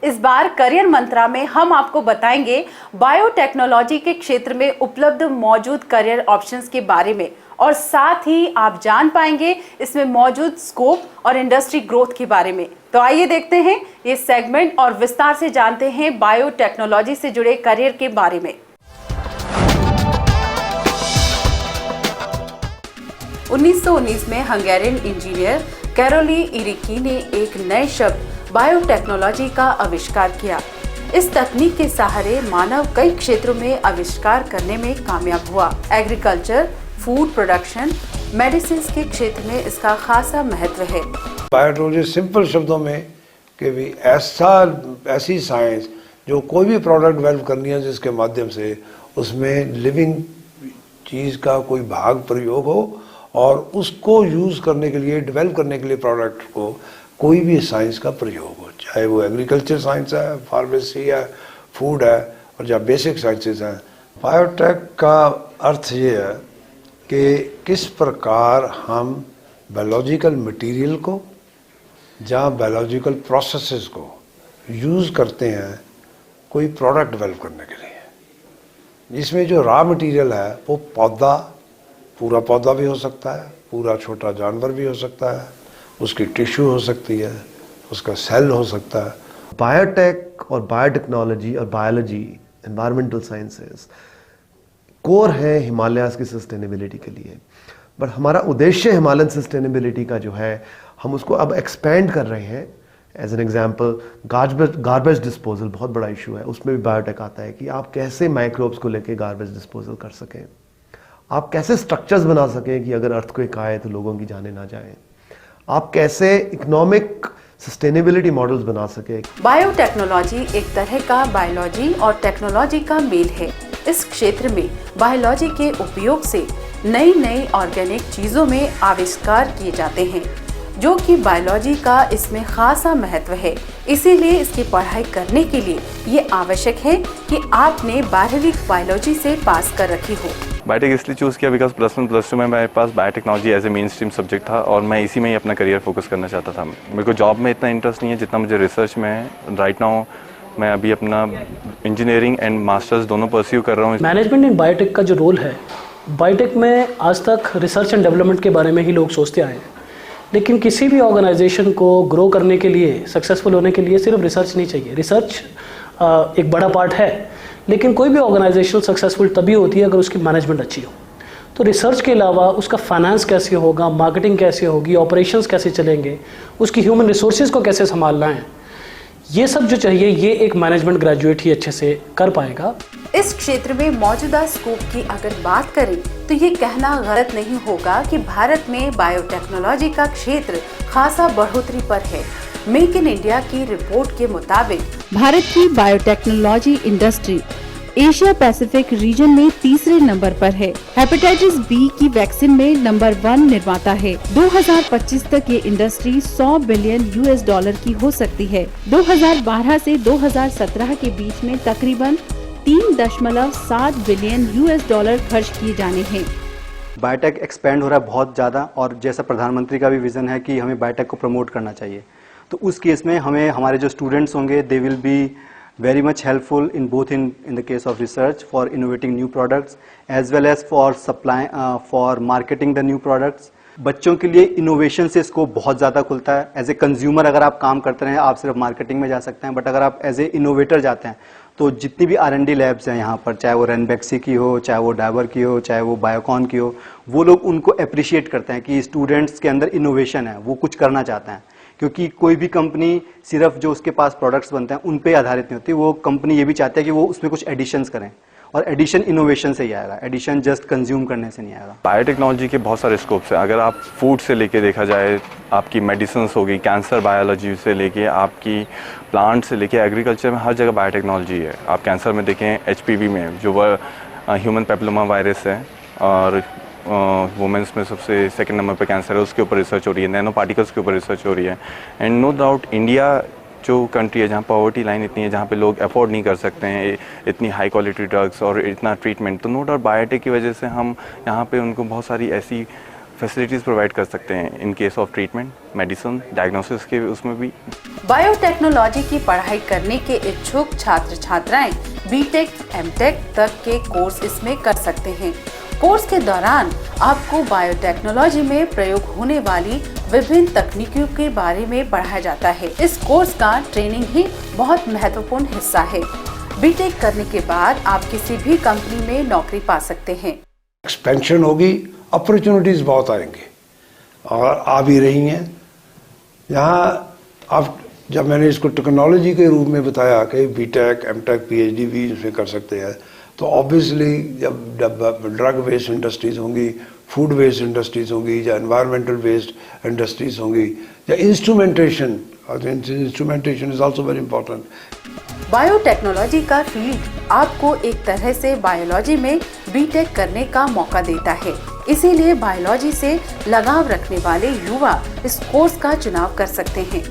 इस बार करियर मंत्रा में हम आपको बताएंगे बायोटेक्नोलॉजी के क्षेत्र में उपलब्ध मौजूद करियर ऑप्शंस के बारे में और साथ ही आप जान पाएंगे इसमें मौजूद स्कोप और इंडस्ट्री ग्रोथ के बारे में। तो आइए देखते हैं ये सेगमेंट और विस्तार से जानते हैं बायोटेक्नोलॉजी से जुड़े करियर के बारे में। 1919 में हंगेरियन इंजीनियर कैरोली इरिकी ने एक नए शब्द बायोटेक्नोलॉजी का आविष्कार किया। इस तकनीक के सहारे मानव कई क्षेत्रों में आविष्कार करने में कामयाब हुआ। एग्रीकल्चर, फूड प्रोडक्शन, मेडिसिन के क्षेत्र में इसका खासा महत्व है। बायोटेक्नोलॉजी सिंपल शब्दों में कि भी ऐसी साइंस जो कोई भी प्रोडक्ट डेवलप करनी है जिसके माध्यम से उसमें लिविंग चीज़ का कोई भाग प्रयोग हो और उसको यूज़ करने के लिए, डेवलप करने के लिए प्रोडक्ट को कोई भी साइंस का प्रयोग हो, चाहे वो एग्रीकल्चर साइंस है, फार्मेसी है, फूड है और जहाँ बेसिक साइंसेज हैं। बायोटेक का अर्थ ये है कि किस प्रकार हम बायोलॉजिकल मटेरियल को, जहाँ बायोलॉजिकल प्रोसेसेस को यूज़ करते हैं कोई प्रोडक्ट डेवलप करने के लिए, जिसमें जो रॉ मटेरियल है वो पौधा, पूरा पौधा भी हो सकता है, पूरा छोटा जानवर भी हो सकता है, उसकी टिश्यू हो सकती है, उसका सेल हो सकता है। बायोटेक और बायोटेक्नोलॉजी और बायोलॉजी, एनवायरमेंटल साइंसेस कोर है हिमालयाज़ की सस्टेनेबिलिटी के लिए। बट हमारा उद्देश्य हिमालयन सस्टेनेबिलिटी का जो है, हम उसको अब एक्सपेंड कर रहे हैं। As an example, garbage disposal बहुत बड़ा इशू है, उसमें भी बायोटेक आता है कि आप कैसे माइक्रोब्स को लेके गार्बेज डिस्पोजल कर सकें, आप कैसे स्ट्रक्चर्स बना सकें कि अगर अर्थक्वेक आए तो लोगों की जानें ना जाएं, आप कैसे इकोनॉमिक सस्टेनेबिलिटी मॉडल्स बना सके। बायोटेक्नोलॉजी एक तरह का बायोलॉजी और टेक्नोलॉजी का मेल है। इस क्षेत्र में बायोलॉजी के उपयोग से नई नई ऑर्गेनिक चीजों में आविष्कार किए जाते हैं, जो कि बायोलॉजी का इसमें खासा महत्व है। इसीलिए इसकी पढ़ाई करने के लिए ये आवश्यक है कि आपने 12वीं बायोलॉजी से पास कर रखी हो। बायोटेक इसलिए चूज़ किया बिकॉज +1 +2 में मेरे पास biotechnology as a mainstream subject था और मैं इसी में ही अपना करियर फोकस करना चाहता था। मेरे को जॉब में इतना इंटरेस्ट नहीं है जितना मुझे रिसर्च में है। राइट नाउ मैं अभी अपना इंजीनियरिंग एंड मास्टर्स दोनों परस्यू कर रहा हूँ। मैनेजमेंट इन बायोटेक का जो रोल है, बायोटेक में आज तक रिसर्च एंड डेवलपमेंट के बारे में ही लोग सोचते आए हैं, लेकिन किसी भी ऑर्गेनाइजेशन को ग्रो करने के लिए, सक्सेसफुल होने के लिए सिर्फ रिसर्च नहीं चाहिए। रिसर्च एक बड़ा पार्ट है, लेकिन कोई भी ऑर्गेनाइजेशन सक्सेसफुल तभी होती है अगर उसकी मैनेजमेंट अच्छी हो। तो रिसर्च के अलावा उसका फाइनेंस कैसे होगा, मार्केटिंग कैसे होगी, ऑपरेशंस कैसे चलेंगे, उसकी ह्यूमन रिसोर्सेज को कैसे संभालना है, ये सब जो चाहिए ये एक मैनेजमेंट ग्रेजुएट ही अच्छे से कर पाएगा। इस क्षेत्र में मौजूदा स्कोप की अगर बात करें तो ये कहना गलत नहीं होगा कि भारत में बायोटेक्नोलॉजी का क्षेत्र खासा बढ़ोतरी पर है। मेक इन इंडिया की रिपोर्ट के मुताबिक भारत की biotechnology industry Asia Pacific region में तीसरे नंबर पर है। हेपेटाइटिस बी की वैक्सीन में नंबर 1 निर्माता है। 2025 तक ये इंडस्ट्री $100 बिलियन की हो सकती है। 2012 से 2017 के बीच में तकरीबन $3.7 बिलियन खर्च किए जाने हैं। बायोटेक एक्सपेंड हो रहा है बहुत ज़्यादा और जैसा प्रधानमंत्री का भी विजन है कि हमें बायोटेक को प्रमोट करना चाहिए, तो उस केस में हमें हमारे जो स्टूडेंट्स होंगे they will be very much helpful in both in the case of research for innovating new products as well as for supply for marketing the new products। बच्चों के लिए इनोवेशन से स्कोप बहुत ज़्यादा खुलता है। एज ए कंज्यूमर अगर आप काम करते हैं आप सिर्फ मार्केटिंग में जा सकते हैं, बट अगर आप एज ए इनोवेटर जाते हैं तो जितनी भी R&D लैब्स हैं यहाँ पर, चाहे वो रेनबेक्सी की हो, चाहे वो डाबर की हो, चाहे वो बायोकॉन की हो, वो लोग उनको अप्रिशिएट करते हैं कि स्टूडेंट्स के अंदर इनोवेशन है, वो कुछ करना चाहते हैं। क्योंकि कोई भी कंपनी सिर्फ जो उसके पास प्रोडक्ट्स बनते हैं उन पे आधारित नहीं होती, वो कंपनी ये भी चाहती है कि वो उसमें कुछ एडिशंस करें, और एडिशन इनोवेशन से ही आएगा, एडिशन जस्ट कंज्यूम करने से नहीं आएगा। बायोटेक्नोलॉजी के बहुत सारे स्कोप्स हैं। अगर आप फूड से लेके देखा जाए, आपकी मेडिसिन होगी, कैंसर बायोलॉजी से लेके आपकी प्लांट से लेके एग्रीकल्चर में हर जगह बायोटेक्नोलॉजी है। आप कैंसर में देखें, HPV में जो ह्यूमन पेपिलोमा वायरस है और वुमेंस में सबसे सेकंड नंबर पे कैंसर है, उसके ऊपर रिसर्च हो रही है, नैनो पार्टिकल्स के ऊपर रिसर्च हो रही है। एंड नो डाउट इंडिया जो कंट्री है जहाँ पॉवर्टी लाइन इतनी है, जहाँ पे लोग अफोर्ड नहीं कर सकते हैं इतनी हाई क्वालिटी ड्रग्स और इतना ट्रीटमेंट, तो नो डाउट बायोटेक की वजह से हम यहाँ पे उनको बहुत सारी ऐसी फैसिलिटीज़ प्रोवाइड कर सकते हैं in case of treatment, medicine, diagnosis के उसमें भी। बायोटेक्नोलॉजी की पढ़ाई करने के इच्छुक छात्र छात्राएं बीटेक, एमटेक तक के कोर्स इसमें कर सकते हैं। कोर्स के दौरान आपको बायोटेक्नोलॉजी में प्रयोग होने वाली विभिन्न तकनीकों के बारे में पढ़ाया जाता है। इस कोर्स का ट्रेनिंग ही बहुत महत्वपूर्ण हिस्सा है। बीटेक करने के बाद आप किसी भी कंपनी में नौकरी पा सकते हैं। एक्सपेंशन होगी, अपॉर्चुनिटीज़ बहुत आएंगे और आ भी रही हैं। यहाँ अब जब मैंने इसको टेक्नोलॉजी के रूप में बताया कि बीटेक, एमटेक, पीएचडी भी इसमें कर सकते हैं, तो ऑब्वियसली जब ड्रग वेस्ट इंडस्ट्रीज होंगी, फूड वेस्ट इंडस्ट्रीज होंगी, या एनवायरमेंटल वेस्ट इंडस्ट्रीज होंगी, या instrumentation is also very important. Biotechnology का फील्ड आपको एक तरह से बायोलॉजी में बीटेक करने का मौका देता है। इसीलिए बायोलॉजी से लगाव रखने वाले युवा इस कोर्स का चुनाव कर सकते हैं।